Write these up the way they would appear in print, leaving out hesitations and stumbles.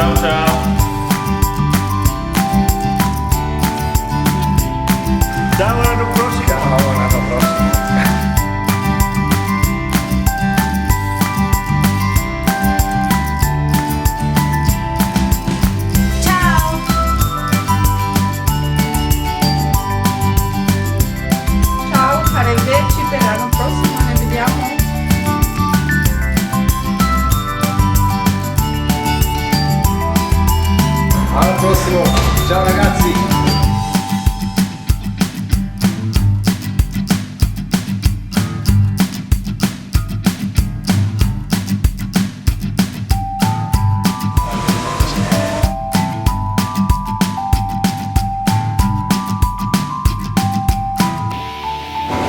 Ciao ciao. Ciao, all'anno prossimo. Ciao, all'anno prossimo. Ciao! Ciao, arrivederci per l'anno prossimo, ne vediamo. Al prossimo. Ciao ragazzi.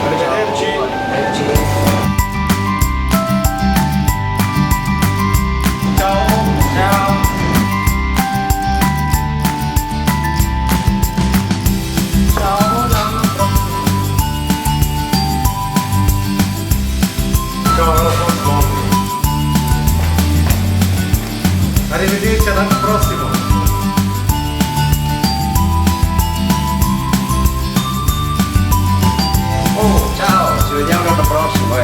Arrivederci. Ciao. Ciao. Ciao, l'anno prossimo. Ciao, all'anno prossimo. Arrivederci all'anno prossimo. Oh, ciao, ci vediamo l'anno prossimo,